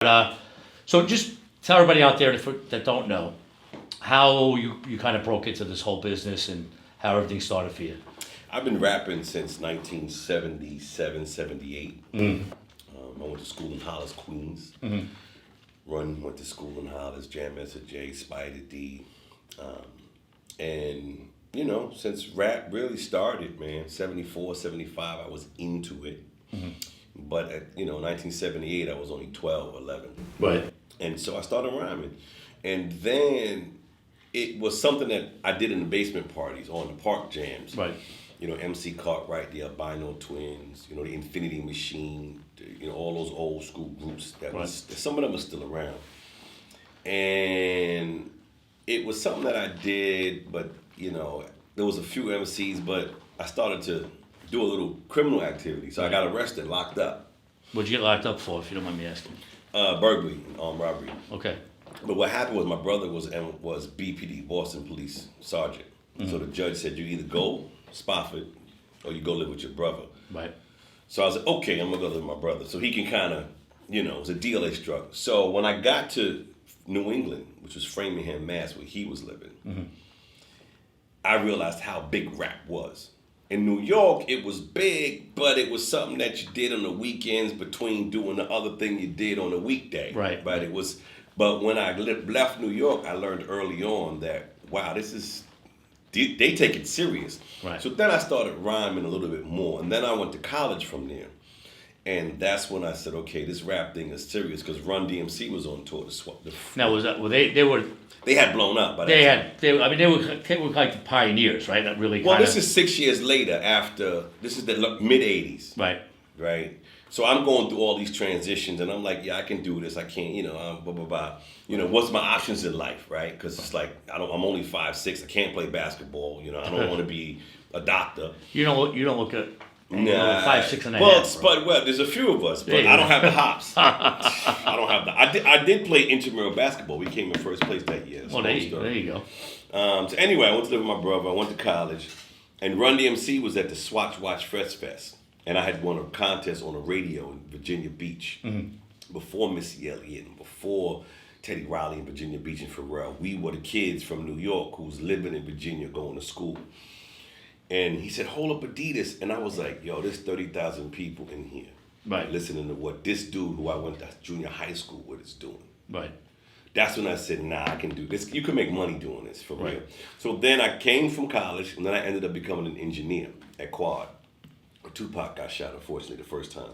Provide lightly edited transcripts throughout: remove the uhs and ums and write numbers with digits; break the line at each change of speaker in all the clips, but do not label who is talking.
So just tell everybody out there that don't know how you kind of broke into this whole business and how everything started for you.
I've been rapping since 1977, 78. Mm-hmm. I went to school in Hollis, Queens. Mm-hmm. Went to school in Hollis, Jam Master J, Spider D. And, you know, since rap really started, man, 74, 75, I was into it. Mm-hmm. But at, 1978, I was only 12, 11.
Right.
And so I started rhyming. And then it was something that I did in the basement parties, on the park jams.
Right.
MC Cartwright, the Albino Twins, the Infinity Machine, all those old school groups some of them are still around. And it was something that I did, but, there was a few MCs, but I started to do a little criminal activity. So I got arrested, locked up.
What'd you get locked up for, if you don't mind me asking?
Burglary and armed robbery.
Okay.
But what happened was my brother was BPD, Boston Police Sergeant. Mm-hmm. So the judge said, you either go Spofford or you go live with your brother.
Right.
So I was like, okay, I'm going to go live with my brother. So he can kind of, it was a deal they struck. So when I got to New England, which was Framingham, Mass, where he was living, mm-hmm. I realized how big rap was. In New York, it was big, but it was something that you did on the weekends between doing the other thing you did on a weekday.
Right.
But it was, but when I left New York, I learned early on that, wow, they take it serious.
Right.
So then I started rhyming a little bit more, and then I went to college from there. And that's when I said, okay, this rap thing is serious, because Run DMC was on tour.
Now, they were...
They had blown up by that time.
They were like the pioneers, right? That really.
Well, this is 6 years later. This is the mid '80s.
Right.
Right. So I'm going through all these transitions, and I'm like, yeah, I can do this. I can't, blah blah blah. What's my options in life, right? Because it's like I'm only 5'6". I can't play basketball. I don't want to be a doctor.
You don't look at.
Nah.
5'6" and a half.
Well, there's a few of us, but I don't have the hops. I don't have the. I did play intramural basketball. We came in first place that year.
Well, there you go.
So anyway, I went to live with my brother. I went to college, and Run DMC was at the Swatch Watch Fresh Fest, and I had won a contest on the radio in Virginia Beach before Missy Elliott and before Teddy Riley in Virginia Beach and Pharrell. We were the kids from New York who was living in Virginia going to school. And he said, hold up Adidas. And I was like, yo, there's 30,000 people in here.
Right.
Listening to what this dude who I went to junior high school with is doing.
Right.
That's when I said, nah, I can do this. You can make money doing this, for
right.
real. So then I came from college, and then I ended up becoming an engineer at Quad. Tupac got shot, unfortunately, the first time.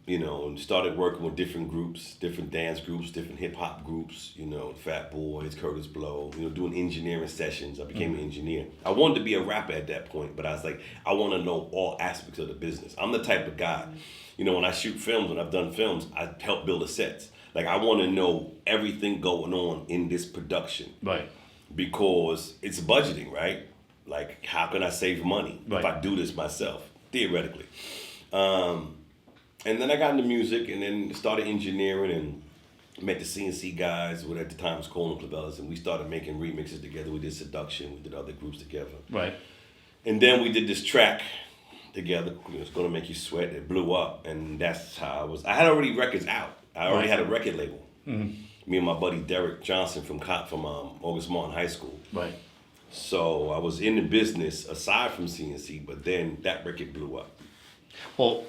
And started working with different groups, different dance groups, different hip-hop groups, Fat Boys, Curtis Blow, doing engineering sessions. I became an engineer. I wanted to be a rapper at that point, but I was like, I want to know all aspects of the business. I'm the type of guy, when I shoot films, when I've done films, I help build the sets. Like, I want to know everything going on in this production.
Right.
Because it's budgeting, right? Like, how can I save money if I do this myself, theoretically? And then I got into music and then started engineering and met the CNC guys, what at the time was Cole and Clavellas, and we started making remixes together. We did Seduction, we did other groups together.
Right. And
then we did this track together, It's Gonna Make You Sweat. It blew up, and that's how I was. I had already records out. I already had a record label. Mm-hmm. Me and my buddy Derek Johnson from August Martin High School.
Right.
So I was in the business aside from CNC, but then that record blew up.
Well,